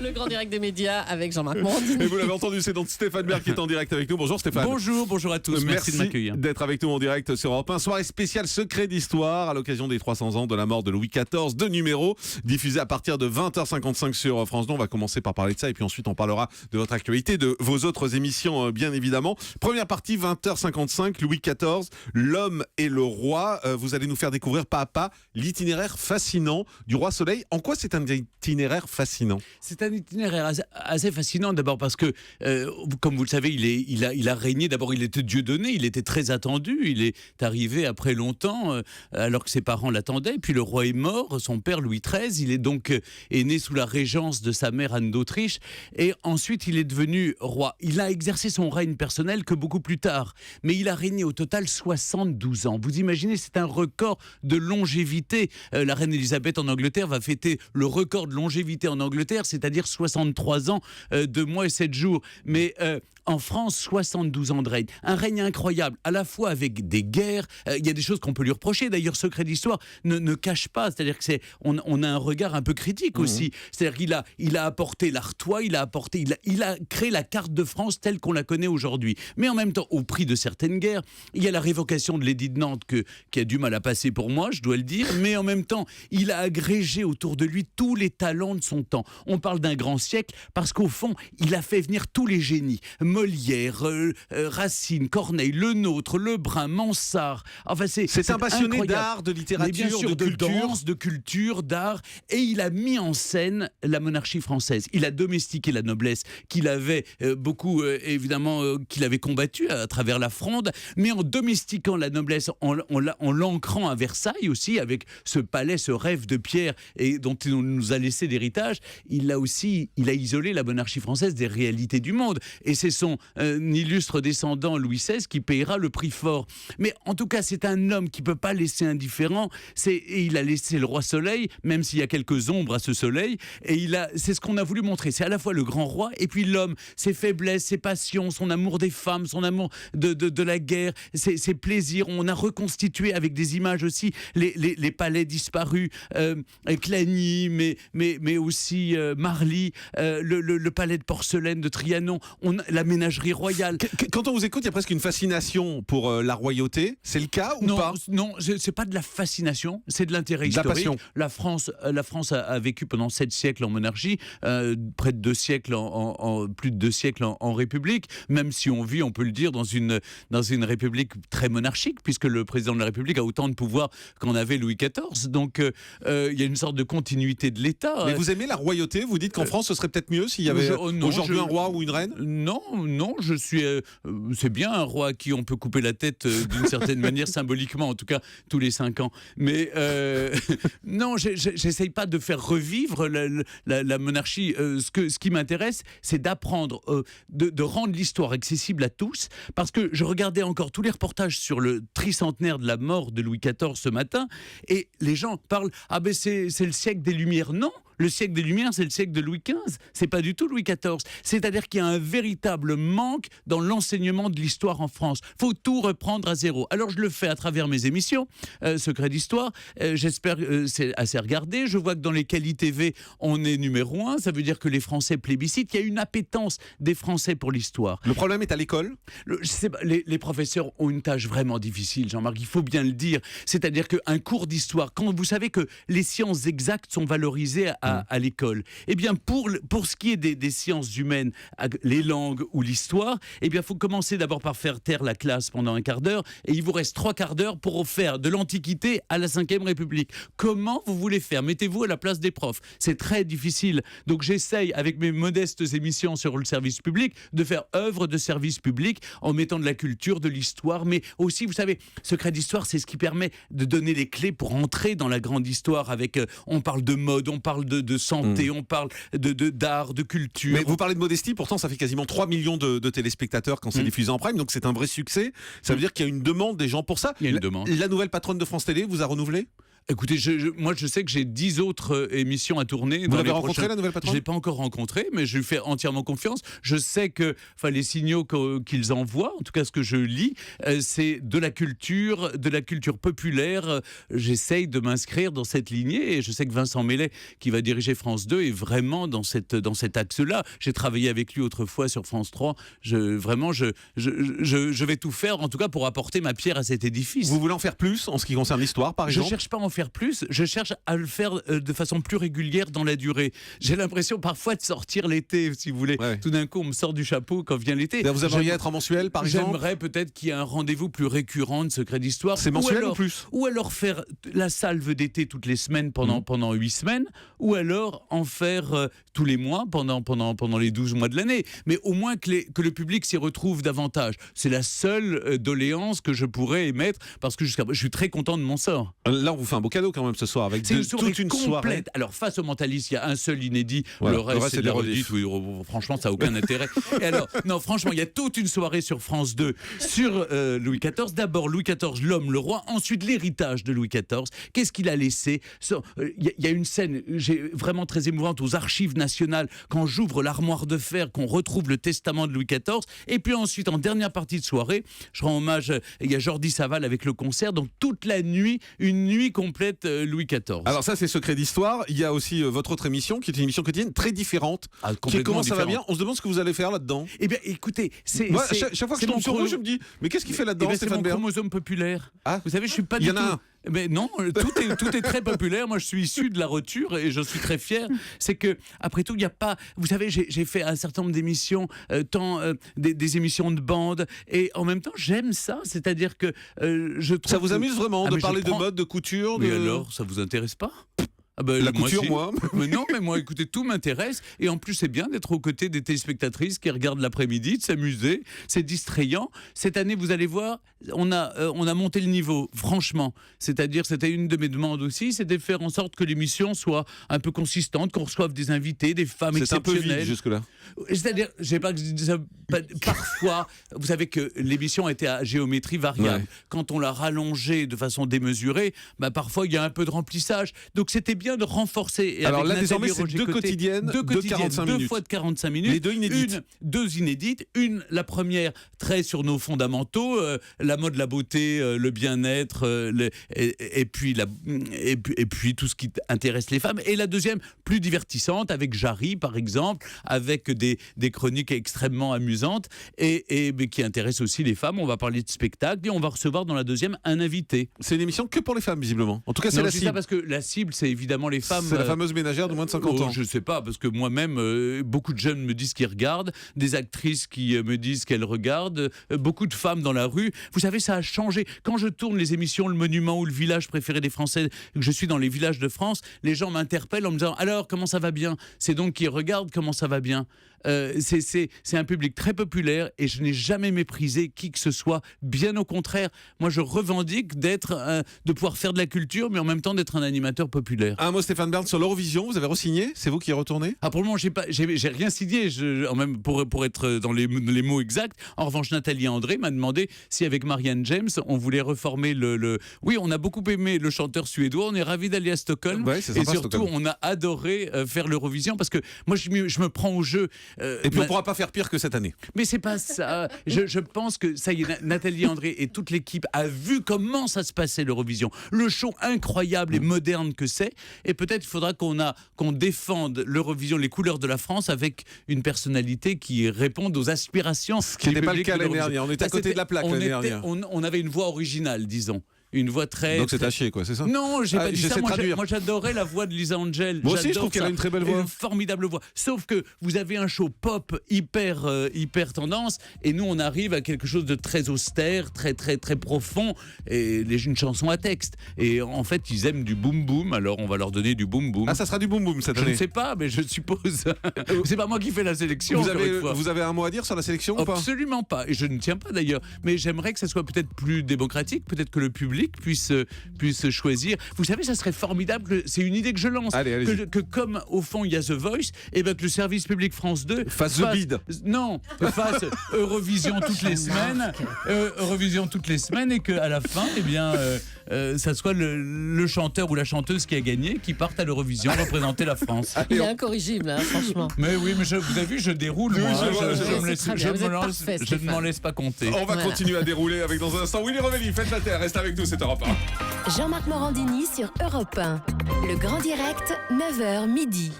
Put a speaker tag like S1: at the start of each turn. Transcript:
S1: Le grand direct des médias avec Jean-Marc Morandini.
S2: Et vous l'avez entendu, c'est donc Stéphane Bern qui est en direct avec nous. Bonjour Stéphane.
S3: Bonjour à tous, merci de m'accueillir.
S2: D'être avec nous en direct sur Europe 1. Soirée spéciale Secret d'Histoire à l'occasion des 300 ans de la mort de Louis XIV. 2 numéros diffusés à partir de 20h55 sur France 2. On va commencer par parler de ça et puis ensuite on parlera de votre actualité, de vos autres émissions bien évidemment. Première partie, 20h55, Louis XIV, l'homme et le roi. Vous allez nous faire découvrir pas à pas l'itinéraire fascinant du roi Soleil. En quoi c'est un itinéraire fascinant ?
S3: C'est un itinéraire assez fascinant d'abord parce que, comme vous le savez, il a régné. D'abord, il était Dieudonné, il était très attendu. Il est arrivé après longtemps, alors que ses parents l'attendaient. Puis le roi est mort, son père Louis XIII. Il est donc est né sous la régence de sa mère Anne d'Autriche. Et ensuite, il est devenu roi. Il a exercé son règne personnel que beaucoup plus tard. Mais il a régné au total 72 ans. Vous imaginez, c'est un record de longévité. La reine Elisabeth en Angleterre va fêter le record de longévité en Angleterre, c'est-à-dire 63 ans, 2 mois et 7 jours. Mais en France, 72 ans de règne. Un règne incroyable, à la fois avec des guerres. Il y a des choses qu'on peut lui reprocher. D'ailleurs, Secret d'Histoire ne cache pas. C'est-à-dire on a un regard un peu critique aussi. C'est-à-dire qu'il a apporté l'artois, il a créé la carte de France telle qu'on la connaît aujourd'hui. Mais en même temps, au prix de certaines guerres, il y a la révocation de l'édit de Nantes qui a du mal à passer pour moi, je dois le dire. Mais en même temps, il a agrégé autour de lui tous les talents de son temps. On parle d'un grand siècle parce qu'au fond, il a fait venir tous les génies. Molière, Racine, Corneille, Lenôtre, Lebrun, Mansart. Enfin, c'est
S2: un passionné
S3: incroyable.
S2: d'art, de littérature,
S3: bien sûr,
S2: de culture.
S3: danse, de culture, d'art. Et il a mis en scène la monarchie française. Il a domestiqué la noblesse qu'il avait beaucoup, évidemment, qu'il avait combattue à travers la Fronde. Mais en domestiquant la noblesse, en l'ancrant à Versailles aussi, avec ce palais, ce rêve de pierre et dont il nous a laissé d'héritage, il a isolé la monarchie française des réalités du monde. Et c'est son illustre descendant Louis XVI qui payera le prix fort. Mais en tout cas, c'est un homme qui ne peut pas laisser indifférent. Et il a laissé le roi Soleil, même s'il y a quelques ombres à ce soleil. Et c'est ce qu'on a voulu montrer. C'est à la fois le grand roi et puis l'homme, ses faiblesses, ses passions, son amour des femmes, son amour de la guerre, ses plaisirs. On a reconstitué avec des images aussi les palais disparus, Clagny, mais aussi Marly, le palais de porcelaine de Trianon, la ménagerie royale.
S2: Quand on vous écoute, il y a presque une fascination pour la royauté. C'est le cas ou pas ?
S3: Non, c'est pas de la fascination, c'est de l'intérêt historique. La France a vécu pendant 7 siècles en monarchie, près de 2 siècles plus de 2 siècles en république, même si on vit, on peut le dire, dans une république très monarchique, puisque le président de la République a autant de pouvoir qu'en avait Louis XIV. Donc il y a une sorte de continuité de l'État.
S2: Mais vous aimez la royauté ? Vous dites qu'en France, ce serait peut-être mieux s'il y avait aujourd'hui un roi ou une reine ?
S3: Non, c'est bien un roi à qui on peut couper la tête d'une certaine manière, symboliquement, en tout cas, tous les 5 ans. Mais non, j'essaye pas de faire revivre la monarchie. Ce qui m'intéresse, c'est d'apprendre, de rendre l'histoire accessible à tous, parce que je regardais encore tous les reportages sur le tricentenaire de la mort de Louis XIV ce matin, et les gens parlent « Ah ben c'est le siècle des Lumières ». Non, le siècle des Lumières, c'est le siècle de Louis XV. C'est pas du tout Louis XIV. C'est-à-dire qu'il y a un véritable manque dans l'enseignement de l'histoire en France. Faut tout reprendre à zéro. Alors je le fais à travers mes émissions, Secret d'Histoire. J'espère que c'est assez regardé. Je vois que dans les qualités TV, on est numéro 1. Ça veut dire que les Français plébiscitent. Il y a une appétence des Français pour l'histoire.
S2: Le problème est à l'école ?
S3: Les professeurs ont une tâche vraiment difficile, Jean-Marc. Il faut bien le dire. C'est-à-dire qu'un cours d'histoire, quand vous savez que les sciences exactes sont valorisées à l'école, eh bien pour ce qui est des sciences humaines, les langues ou l'histoire, eh bien il faut commencer d'abord par faire taire la classe pendant un quart d'heure, et il vous reste 3 quarts d'heure pour faire de l'Antiquité à la Ve République. Comment vous voulez faire ? Mettez-vous à la place des profs. C'est très difficile. Donc j'essaye, avec mes modestes émissions sur le service public, de faire œuvre de service public en mettant de la culture, de l'histoire, mais aussi, vous savez, Secret d'Histoire, c'est ce qui permet de donner les clés pour entrer dans la grande histoire. On parle de mode, on parle de santé, on parle d'art, de culture.
S2: Mais vous parlez de modestie, pourtant ça fait quasiment 3 millions de téléspectateurs quand c'est diffusé en prime, donc c'est un vrai succès. Ça veut dire qu'il y a une demande des gens pour ça.
S3: Il y a une demande.
S2: La nouvelle patronne de France Télé vous a renouvelé ?
S3: Écoutez, moi je sais que j'ai 10 autres émissions à tourner.
S2: Vous l'avez rencontré, la nouvelle
S3: Je
S2: patronne?
S3: ne l'ai pas encore rencontré, mais je lui fais entièrement confiance. Je sais que les signaux qu'ils envoient, en tout cas ce que je lis, c'est de la culture populaire. J'essaye de m'inscrire dans cette lignée et je sais que Vincent Mellet, qui va diriger France 2, est vraiment dans cet axe-là. J'ai travaillé avec lui autrefois sur France 3. Je vais tout faire, en tout cas, pour apporter ma pierre à cet édifice.
S2: Vous voulez en faire plus en ce qui concerne l'histoire, par exemple?
S3: Je cherche pas à en faire plus, je cherche à le faire de façon plus régulière dans la durée. J'ai l'impression parfois de sortir l'été, si vous voulez.
S2: Ouais.
S3: Tout d'un coup, on me sort du chapeau quand vient l'été.
S2: Vous aimeriez être en mensuel, par exemple?
S3: J'aimerais peut-être qu'il y ait un rendez-vous plus récurrent de Secret d'Histoire.
S2: C'est mensuel ou plus?
S3: Ou alors faire la salve d'été toutes les semaines pendant 8 semaines, ou alors en faire tous les mois pendant les 12 mois de l'année. Mais au moins que le public s'y retrouve davantage. C'est la seule doléance que je pourrais émettre, parce que je suis très content de mon sort.
S2: Là, on vous fait un beau cadeau quand même ce soir, avec toute une
S3: complète.
S2: soirée.
S3: Alors, face au Mentaliste, il y a un seul inédit.
S2: Voilà,
S3: le reste, c'est de la redite. Oui, franchement, ça n'a aucun intérêt. Et alors, non, franchement, il y a toute une soirée sur France 2 sur Louis XIV. D'abord, Louis XIV, l'homme, le roi. Ensuite, l'héritage de Louis XIV. Qu'est-ce qu'il a laissé? Il y a une scène vraiment très émouvante aux Archives nationales, quand j'ouvre l'armoire de fer, qu'on retrouve le testament de Louis XIV. Et puis ensuite, en dernière partie de soirée, je rends hommage, il y a Jordi Saval avec le concert. Donc, toute la nuit, une nuit complète Louis XIV.
S2: Alors ça, c'est Secret d'Histoire. Il y a aussi votre autre émission, qui est une émission quotidienne très différente. Comment ça va bien? On se demande ce que vous allez faire là-dedans.
S3: Eh bien, écoutez,
S2: Moi, chaque fois que je tombe sur vous, je me dis, mais qu'est-ce qu'il fait là-dedans, Stéphane Bern?
S3: C'est mon chromosome populaire.
S2: Ah.
S3: Vous savez, je suis pas du tout...
S2: Il y en a un.
S3: Mais non, tout est très populaire. Moi, je suis issu de la rupture et je suis très fier. C'est que, après tout, il n'y a pas. Vous savez, j'ai fait un certain nombre d'émissions, des émissions de bande, et en même temps, j'aime ça. C'est-à-dire que je trouve.
S2: Ça vous amuse vraiment de parler de
S3: prends...
S2: mode, de couture?
S3: Mais alors, ça vous intéresse pas? Ah ben,
S2: la couture, moi.
S3: Mais non, mais moi, écoutez, tout m'intéresse. Et en plus, c'est bien d'être aux côtés des téléspectatrices qui regardent l'après-midi, de s'amuser. C'est distrayant. Cette année, vous allez voir, on a monté le niveau, franchement. C'est-à-dire, c'était une de mes demandes aussi, c'était de faire en sorte que l'émission soit un peu consistante, qu'on reçoive des invités, des femmes exceptionnelles.
S2: C'est un peu vide jusque-là.
S3: C'est-à-dire, je sais pas que je dis ça, parfois, vous savait que l'émission était à géométrie variable.
S2: Ouais.
S3: Quand on l'a rallongée de façon démesurée, bah, parfois il y a un peu de remplissage. Donc c'était bien de renforcer. Et
S2: alors
S3: avec
S2: là, désormais, c'est
S3: Roger
S2: deux
S3: Côté,
S2: quotidiennes de 45 minutes.
S3: 2 fois de 45 minutes.
S2: Les deux inédites.
S3: Deux inédites. La première, très sur nos fondamentaux, la mode, la beauté, le bien-être, et puis tout ce qui intéresse les femmes. Et la deuxième, plus divertissante, avec Jarry, par exemple, avec des chroniques extrêmement amusantes mais qui intéressent aussi les femmes. On va parler de spectacle et on va recevoir dans la deuxième un invité.
S2: C'est une émission que pour les femmes, visiblement. En tout cas, c'est la
S3: cible.
S2: cible.
S3: Ça parce que la cible, c'est évidemment les femmes.
S2: C'est la fameuse ménagère de moins de 50 ans.
S3: Je ne sais pas, parce que moi-même, beaucoup de jeunes me disent qu'ils regardent, des actrices qui me disent qu'elles regardent, beaucoup de femmes dans la rue. Vous savez, ça a changé. Quand je tourne les émissions Le Monument ou Le Village préféré des Français, que je suis dans les villages de France, les gens m'interpellent en me disant « Alors, comment ça va bien ?» C'est donc qu'ils regardent comment ça va bien. C'est un public très populaire et je n'ai jamais méprisé qui que ce soit. Bien au contraire, moi je revendique de pouvoir faire de la culture, mais en même temps d'être un animateur populaire.
S2: Un mot, Stéphane Bern, sur l'Eurovision. Vous avez re-signé? C'est vous qui y retournez?
S3: Pour le moment, j'ai rien signé, même pour être dans les mots exacts. En revanche, Nathalie André m'a demandé si avec Marianne James, on voulait reformer Oui, on a beaucoup aimé le chanteur suédois. On est ravis d'aller à Stockholm.
S2: Ouais, c'est sympa,
S3: et surtout,
S2: Stockholm.
S3: on a adoré faire l'Eurovision parce que moi, je me prends au jeu.
S2: Et puis on ne pourra pas faire pire que cette année.
S3: Mais c'est pas ça. Je pense que ça y est, Nathalie André et toute l'équipe a vu comment ça se passait l'Eurovision. Le show incroyable et moderne que c'est. Et peut-être il faudra qu'on défende l'Eurovision, les couleurs de la France avec une personnalité qui réponde aux aspirations.
S2: Ce qui n'était pas le cas l'année dernière. On était à côté de la plaque l'année dernière.
S3: On avait une voix originale, disons. Une voix très...
S2: Donc c'est à chier, quoi, c'est ça?
S3: Non, j'ai pas dit ça. Moi, j'adorais la voix de Lisa Angel.
S2: Moi aussi, je trouve qu'elle a une très belle voix.
S3: Une formidable voix. Sauf que vous avez un show pop hyper tendance, et nous, on arrive à quelque chose de très austère, très, très, très profond, et une chanson à texte. Et en fait, ils aiment du boom boom, alors on va leur donner du boom boom.
S2: Ah, ça sera du boom boom cette année?
S3: Je ne sais pas, mais je suppose. C'est pas moi qui fais la sélection.
S2: Vous avez un mot à dire sur la sélection ou pas?
S3: Absolument pas. Et je ne tiens pas d'ailleurs. Mais j'aimerais que ça soit peut-être plus démocratique, peut-être que le public public puisse choisir. Vous savez, ça serait formidable. C'est une idée que je lance.
S2: Allez, allez-y.
S3: Que comme au fond il y a The Voice, et ben que le service public France 2
S2: Fasse The Bid.
S3: Non, fasse Eurovision toutes les semaines. Eurovision toutes les semaines et qu'à la fin, eh bien, ça soit le chanteur ou la chanteuse qui a gagné qui parte à l'Eurovision représenter la France.
S1: Il est incorrigible, hein, franchement.
S3: Mais oui, mais vous avez vu, je déroule moi.
S2: je vois, je vois.
S3: Je ne m'en laisse pas compter.
S2: On va continuer à dérouler avec dans un instant Willy Revelli. Faites la terre, reste avec nous, c'est Europe 1.
S4: Jean-Marc Morandini sur Europe 1. Le grand direct, 9h midi.